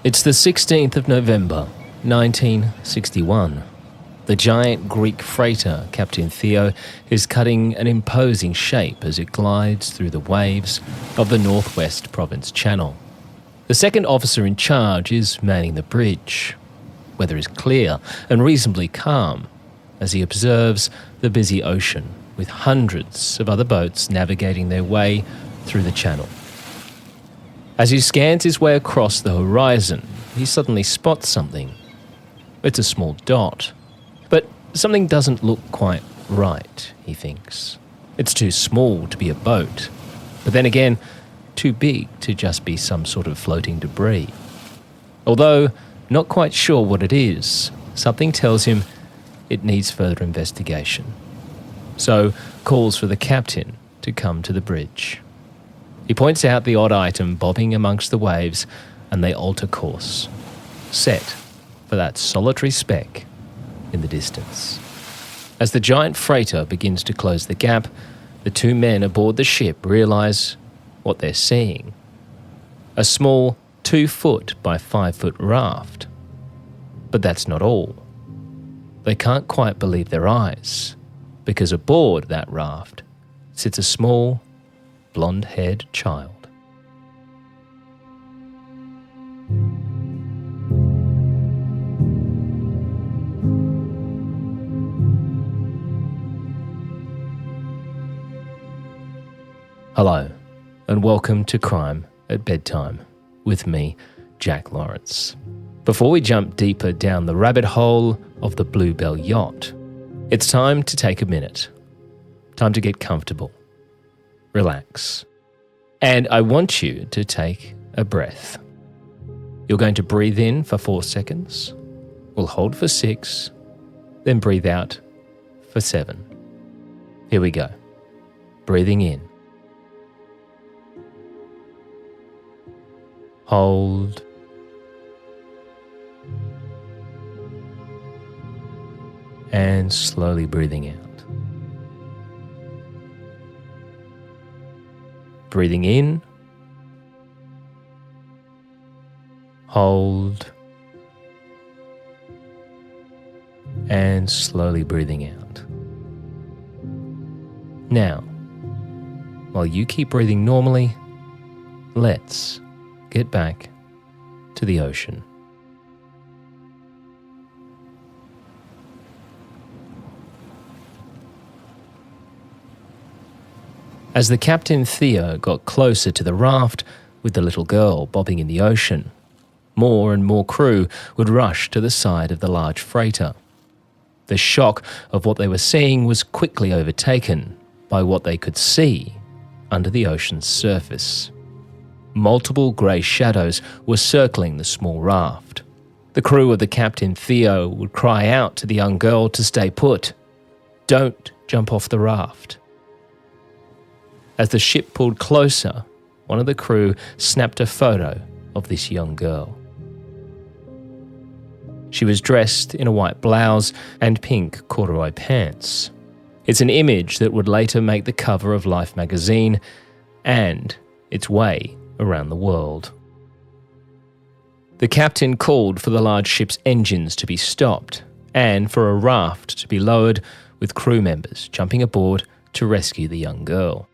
It's the 16th of November, 1961. The giant Greek freighter, Captain Theo, is cutting an imposing shape as it glides through the waves of the Northwest Province Channel. The second officer in charge is manning the bridge. Weather is clear and reasonably calm as he observes the busy ocean with hundreds of other boats navigating their way through the channel. As he scans his way across the horizon, he suddenly spots something. It's a small dot. But something doesn't look quite right, he thinks. It's too small to be a boat, but then again, too big to just be some sort of floating debris. Although not quite sure what it is, something tells him it needs further investigation. So calls for the captain to come to the bridge. He points out the odd item bobbing amongst the waves, and they alter course, set for that solitary speck in the distance. As the giant freighter begins to close the gap, the two men aboard the ship realise what they're seeing. A small 2-foot by 5-foot raft. But that's not all. They can't quite believe their eyes, because aboard that raft sits a small, blonde-haired child. Hello, and welcome to Crime at Bedtime, with me, Jack Lawrence. Before we jump deeper down the rabbit hole of the Bluebelle yacht, it's time to take a minute. Time to get comfortable. Relax. And I want you to take a breath. You're going to breathe in for 4 seconds. We'll hold for 6, then breathe out for 7. Here we go. Breathing in. Hold. And slowly breathing out. Breathing in. Hold. And slowly breathing out. Now, while you keep breathing normally, let's get back to the ocean. As the Captain Theo got closer to the raft with the little girl bobbing in the ocean, more and more crew would rush to the side of the large freighter. The shock of what they were seeing was quickly overtaken by what they could see under the ocean's surface. Multiple grey shadows were circling the small raft. The crew of the Captain Theo would cry out to the young girl to stay put. Don't jump off the raft. As the ship pulled closer, one of the crew snapped a photo of this young girl. She was dressed in a white blouse and pink corduroy pants. It's an image that would later make the cover of Life magazine and its way around the world. The captain called for the large ship's engines to be stopped and for a raft to be lowered with crew members jumping aboard to rescue the young girl.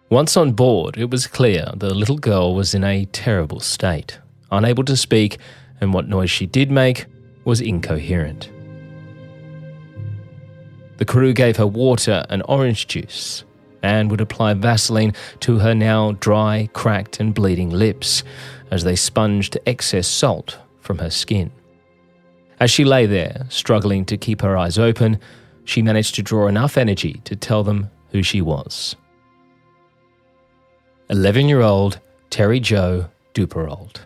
Once on board, it was clear the little girl was in a terrible state, unable to speak, and what noise she did make was incoherent. The crew gave her water and orange juice and would apply Vaseline to her now dry, cracked and bleeding lips as they sponged excess salt from her skin. As she lay there, struggling to keep her eyes open, she managed to draw enough energy to tell them who she was. 11-year-old Terry Jo Duperrault.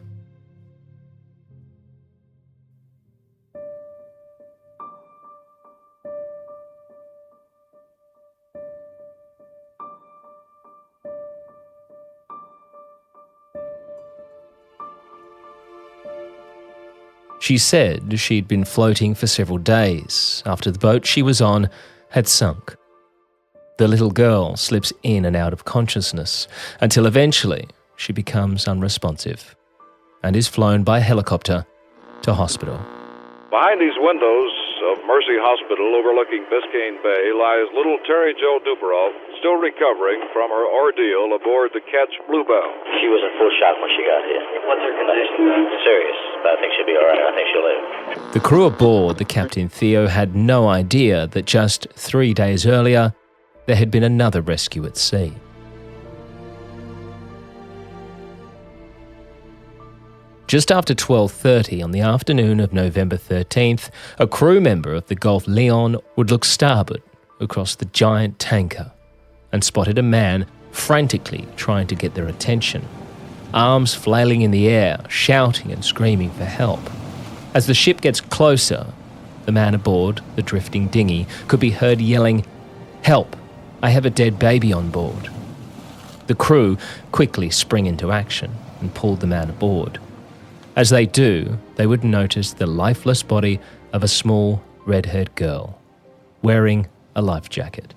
She said she'd been floating for several days after the boat she was on had sunk. The little girl slips in and out of consciousness until eventually she becomes unresponsive. and is flown by helicopter to hospital. Behind these windows of Mercy Hospital overlooking Biscayne Bay lies little Terry Jo Duperrault, still recovering from her ordeal aboard the catch Bluebelle. She was in full shock when she got here. What's her condition? Serious, but I think she'll be all right. I think she'll live. The crew aboard the Captain Theo had no idea that just 3 days earlier, there had been another rescue at sea. Just after 12:30 on the afternoon of November 13th, a crew member of the Gulf Leon would look starboard across the giant tanker and spotted a man frantically trying to get their attention, arms flailing in the air, shouting and screaming for help. As the ship gets closer, the man aboard the drifting dinghy could be heard yelling, "Help! I have a dead baby on board." The crew quickly spring into action and pull the man aboard. As they do, they would notice the lifeless body of a small, red-haired girl, wearing a life jacket.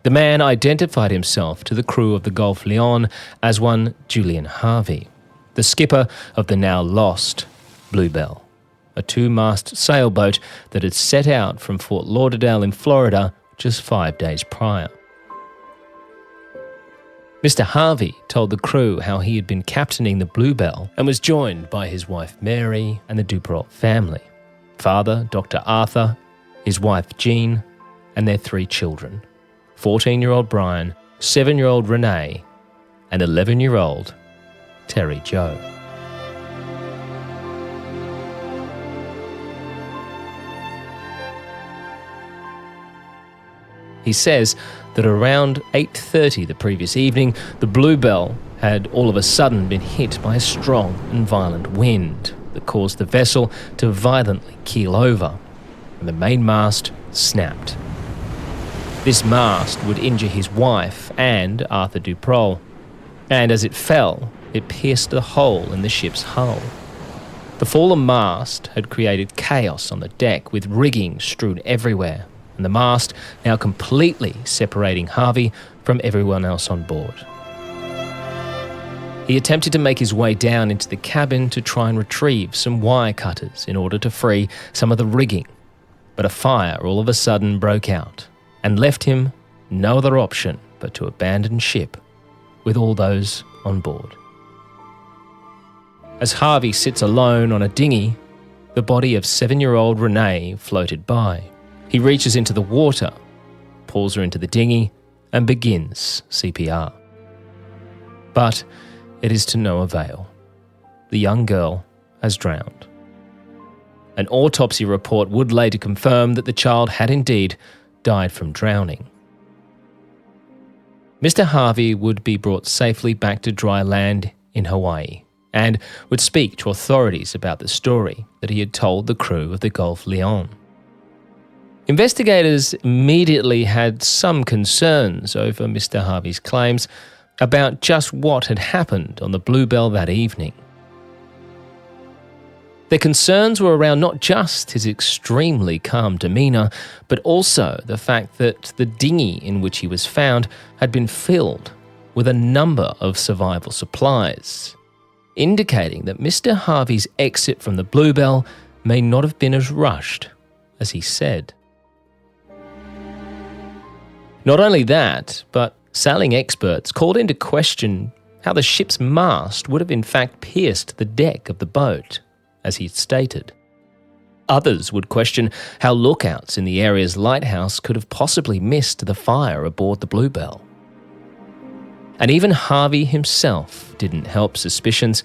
The man identified himself to the crew of the Gulf Leon as one Julian Harvey, the skipper of the now lost Bluebelle, a 2-mast sailboat that had set out from Fort Lauderdale in Florida just 5 days prior. Mr. Harvey told the crew how he had been captaining the Bluebelle and was joined by his wife Mary and the Duperrault family, father Dr. Arthur, his wife Jean, and their 3 children, 14-year-old Brian, 7-year-old Renee, and 11-year-old Terry Jo. He says that around 8:30 the previous evening, the Bluebelle had all of a sudden been hit by a strong and violent wind that caused the vessel to violently keel over, and the main mast snapped. This mast would injure his wife and Arthur Duperrault, and as it fell, it pierced a hole in the ship's hull. The fallen mast had created chaos on the deck with rigging strewn everywhere, and the mast now completely separating Harvey from everyone else on board. He attempted to make his way down into the cabin to try and retrieve some wire cutters in order to free some of the rigging, but a fire all of a sudden broke out and left him no other option but to abandon ship with all those on board. As Harvey sits alone on a dinghy, the body of 7-year-old Renee floated by. He reaches into the water, pulls her into the dinghy, and begins CPR. But it is to no avail. The young girl has drowned. An autopsy report would later confirm that the child had indeed died from drowning. Mr. Harvey would be brought safely back to dry land in Hawaii and would speak to authorities about the story that he had told the crew of the Gulf Leon. Investigators immediately had some concerns over Mr. Harvey's claims about just what had happened on the Bluebelle that evening. Their concerns were around not just his extremely calm demeanour, but also the fact that the dinghy in which he was found had been filled with a number of survival supplies, indicating that Mr. Harvey's exit from the Bluebelle may not have been as rushed as he said. Not only that, but sailing experts called into question how the ship's mast would have in fact pierced the deck of the boat, as he stated. Others would question how lookouts in the area's lighthouse could have possibly missed the fire aboard the Bluebelle. And even Harvey himself didn't help suspicions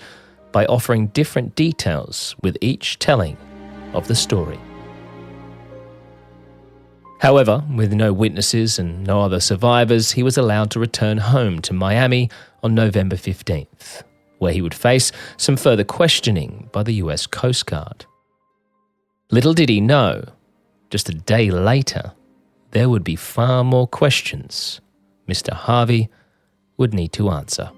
by offering different details with each telling of the story. However, with no witnesses and no other survivors, he was allowed to return home to Miami on November 15th, where he would face some further questioning by the US Coast Guard. Little did he know, just a day later, there would be far more questions Mr. Harvey would need to answer.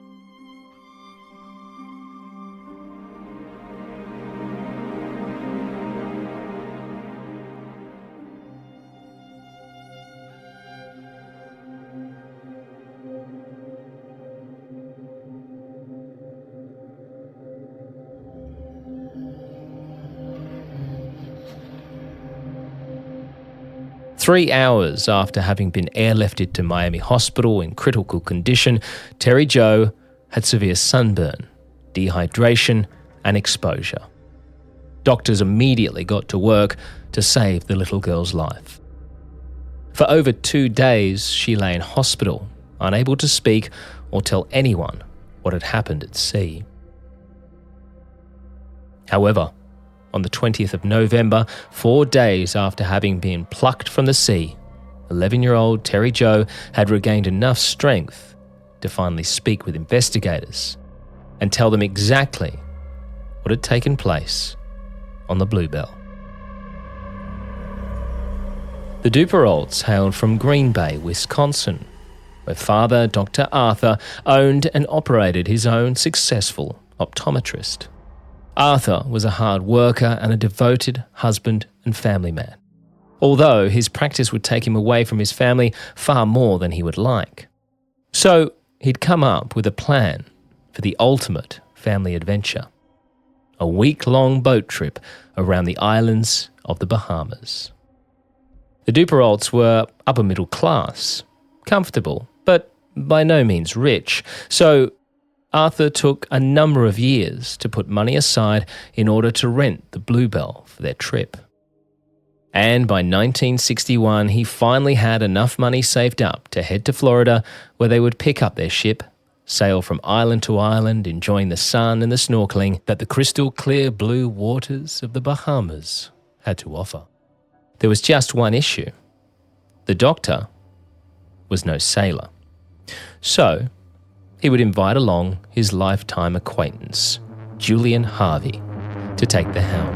3 hours after having been airlifted to Miami Hospital in critical condition, Terry Jo had severe sunburn, dehydration, and exposure. Doctors immediately got to work to save the little girl's life. For over 2 days, she lay in hospital, unable to speak or tell anyone what had happened at sea. However, on the 20th of November, 4 days after having been plucked from the sea, 11-year-old Terry Jo had regained enough strength to finally speak with investigators and tell them exactly what had taken place on the Bluebelle. The Duperraults hailed from Green Bay, Wisconsin, where father, Dr. Arthur, owned and operated his own successful optometrist. Arthur was a hard worker and a devoted husband and family man, although his practice would take him away from his family far more than he would like. So he'd come up with a plan for the ultimate family adventure: a week-long boat trip around the islands of the Bahamas. The Duperraults were upper middle class, comfortable, but by no means rich, so Arthur took a number of years to put money aside in order to rent the Bluebelle for their trip. And by 1961, he finally had enough money saved up to head to Florida, where they would pick up their ship, sail from island to island, enjoying the sun and the snorkeling that the crystal clear blue waters of the Bahamas had to offer. There was just one issue. The doctor was no sailor. So he would invite along his lifetime acquaintance, Julian Harvey, to take the helm.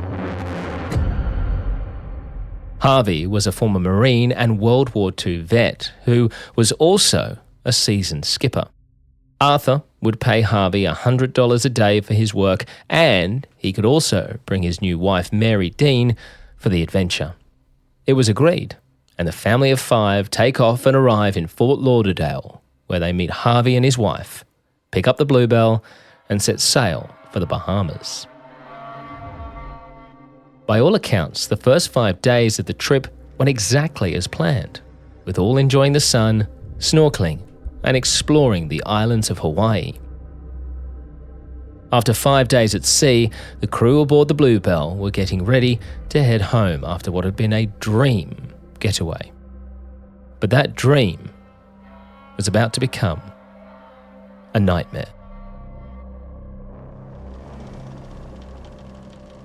Harvey was a former Marine and World War II vet who was also a seasoned skipper. Arthur would pay Harvey $100 a day for his work, and he could also bring his new wife, Mary Dean, for the adventure. It was agreed, and the family of 5 take off and arrive in Fort Lauderdale, where they meet Harvey and his wife, pick up the Bluebelle, and set sail for the Bahamas. By all accounts, the first 5 days of the trip went exactly as planned, with all enjoying the sun, snorkeling, and exploring the islands of Hawaii. After 5 days at sea, the crew aboard the Bluebelle were getting ready to head home after what had been a dream getaway. But that dream was about to become a nightmare.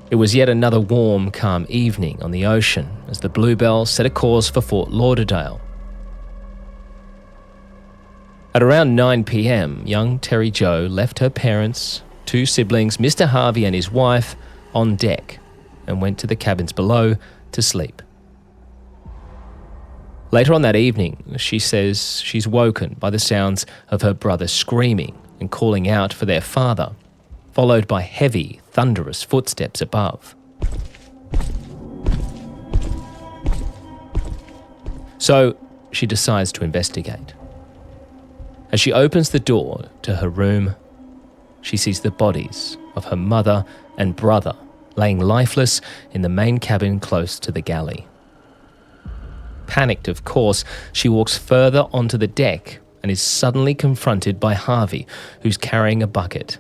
It was yet another warm, calm evening on the ocean as the Bluebelle set a course for Fort Lauderdale. At around 9 p.m, young Terry Jo left her parents, 2 siblings, Mr. Harvey and his wife, on deck and went to the cabins below to sleep. Later on that evening, she says she's woken by the sounds of her brother screaming and calling out for their father, followed by heavy, thunderous footsteps above. So she decides to investigate. As she opens the door to her room, she sees the bodies of her mother and brother laying lifeless in the main cabin close to the galley. Panicked, of course, she walks further onto the deck and is suddenly confronted by Harvey, who's carrying a bucket.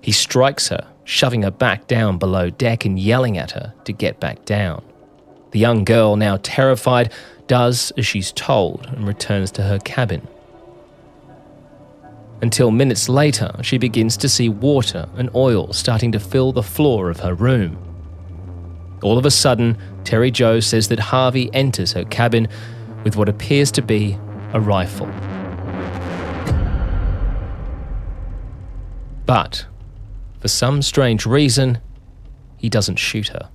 He strikes her, shoving her back down below deck and yelling at her to get back down. The young girl, now terrified, does as she's told and returns to her cabin. Until minutes later, she begins to see water and oil starting to fill the floor of her room. All of a sudden, Terry Jo says that Harvey enters her cabin with what appears to be a rifle. But, for some strange reason, he doesn't shoot her.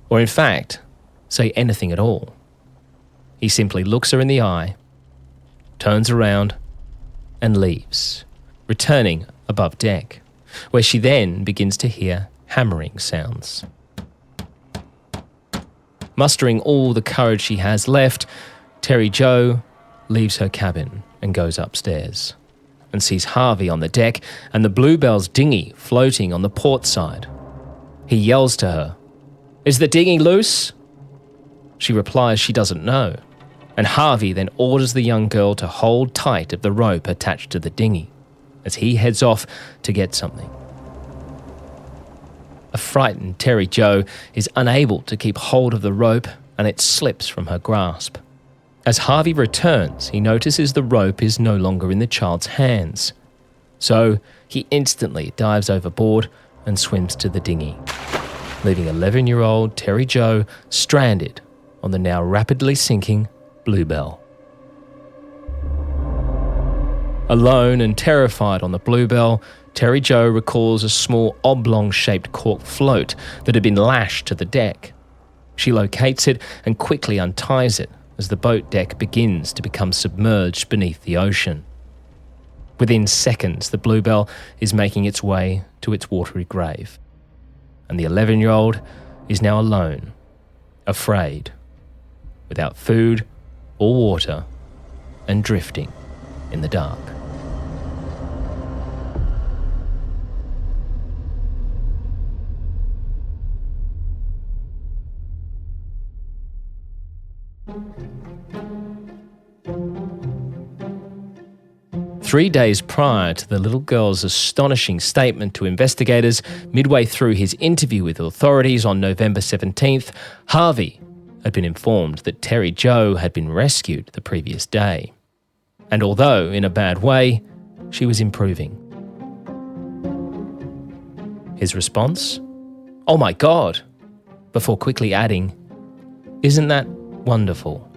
Or in fact, say anything at all. He simply looks her in the eye, turns around, and leaves, returning above deck, where she then begins to hear hammering sounds. Mustering all the courage she has left, Terry Jo leaves her cabin and goes upstairs and sees Harvey on the deck and the Bluebelle's dinghy floating on the port side. He yells to her, "Is the dinghy loose?" She replies she doesn't know, and Harvey then orders the young girl to hold tight of the rope attached to the dinghy as he heads off to get something. A frightened Terry Jo is unable to keep hold of the rope and it slips from her grasp. As Harvey returns, he notices the rope is no longer in the child's hands. So he instantly dives overboard and swims to the dinghy, leaving 11-year-old Terry Jo stranded on the now rapidly sinking Bluebelle. Alone and terrified on the Bluebelle, Terry Jo recalls a small oblong-shaped cork float that had been lashed to the deck. She locates it and quickly unties it as the boat deck begins to become submerged beneath the ocean. Within seconds, the Bluebelle is making its way to its watery grave, and the 11-year-old is now alone, afraid, without food or water, and drifting in the dark. Three days prior to the little girl's astonishing statement to investigators, midway through his interview with authorities on November 17th, Harvey had been informed that Terry Jo had been rescued the previous day. And although in a bad way, she was improving. His response? "Oh my God," before quickly adding, "Isn't that wonderful?"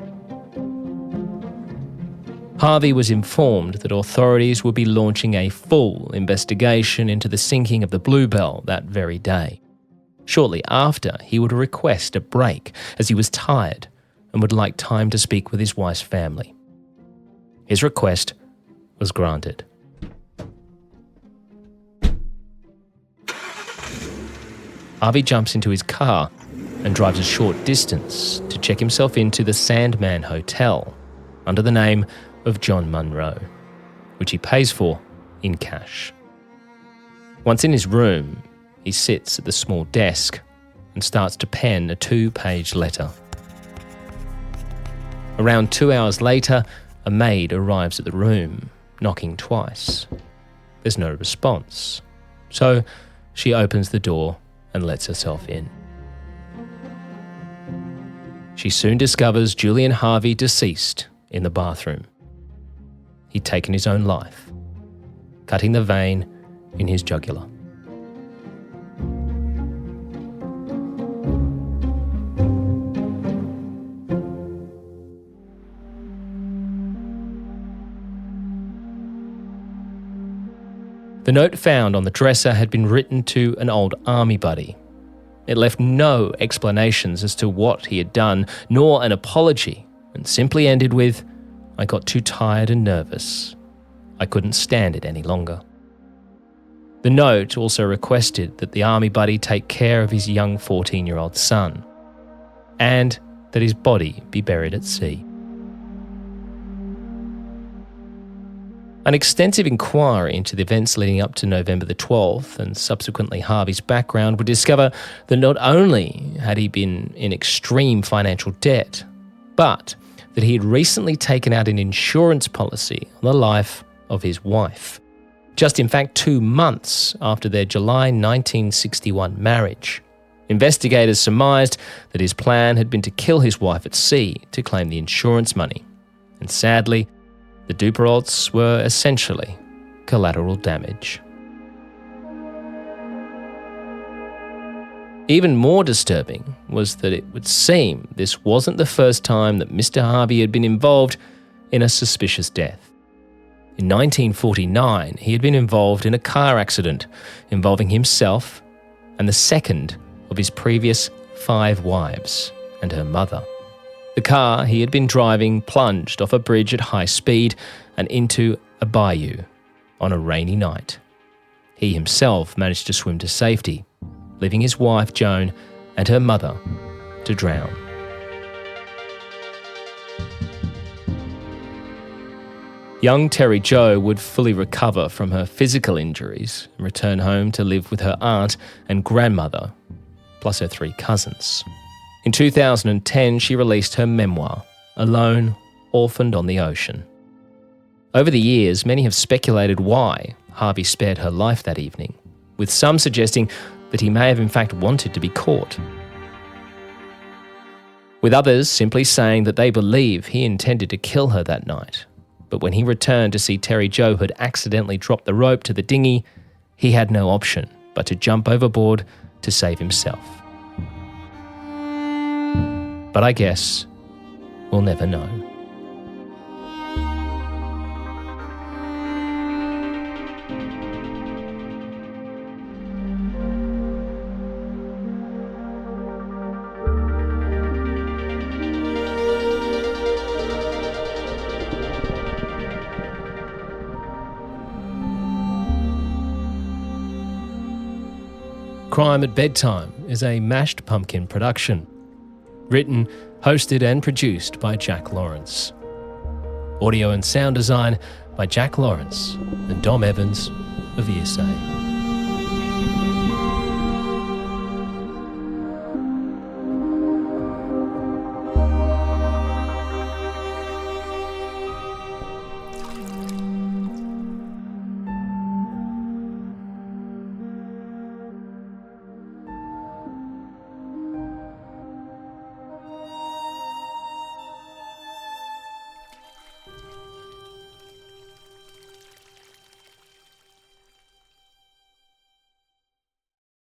Harvey was informed that authorities would be launching a full investigation into the sinking of the Bluebelle that very day. Shortly after, he would request a break as he was tired and would like time to speak with his wife's family. His request was granted. Harvey jumps into his car and drives a short distance to check himself into the Sandman Hotel under the name of John Munro, which he pays for in cash. Once in his room, he sits at the small desk and starts to pen a 2-page letter. Around 2 hours later, a maid arrives at the room, knocking twice. There's no response, so she opens the door and lets herself in. She soon discovers Julian Harvey deceased in the bathroom. He'd taken his own life, cutting the vein in his jugular. The note found on the dresser had been written to an old army buddy. It left no explanations as to what he had done, nor an apology, and simply ended with, "I got too tired and nervous. I couldn't stand it any longer." The note also requested that the army buddy take care of his young 14-year-old son, and that his body be buried at sea. An extensive inquiry into the events leading up to November the 12th and subsequently Harvey's background would discover that not only had he been in extreme financial debt, but that he had recently taken out an insurance policy on the life of his wife. Just in fact 2 months after their July 1961 marriage. Investigators surmised that his plan had been to kill his wife at sea to claim the insurance money. And sadly, the Duperraults were essentially collateral damage. Even more disturbing was that it would seem this wasn't the first time that Mr. Harvey had been involved in a suspicious death. In 1949, he had been involved in a car accident involving himself and the second of his previous 5 wives and her mother. The car he had been driving plunged off a bridge at high speed and into a bayou on a rainy night. He himself managed to swim to safety, leaving his wife Joan and her mother to drown. Young Terry Jo would fully recover from her physical injuries and return home to live with her aunt and grandmother, plus her 3 cousins. In 2010, she released her memoir, Alone, Orphaned on the Ocean. Over the years, many have speculated why Harvey spared her life that evening, with some suggesting that he may have in fact wanted to be caught, with others simply saying that they believe he intended to kill her that night. But when he returned to see Terry Jo had accidentally dropped the rope to the dinghy, he had no option but to jump overboard to save himself. But I guess we'll never know. Crime at Bedtime is a Mashed Pumpkin production. Written, hosted and produced by Jack Lawrence. Audio and sound design by Jack Lawrence and Dom Evans of ESA.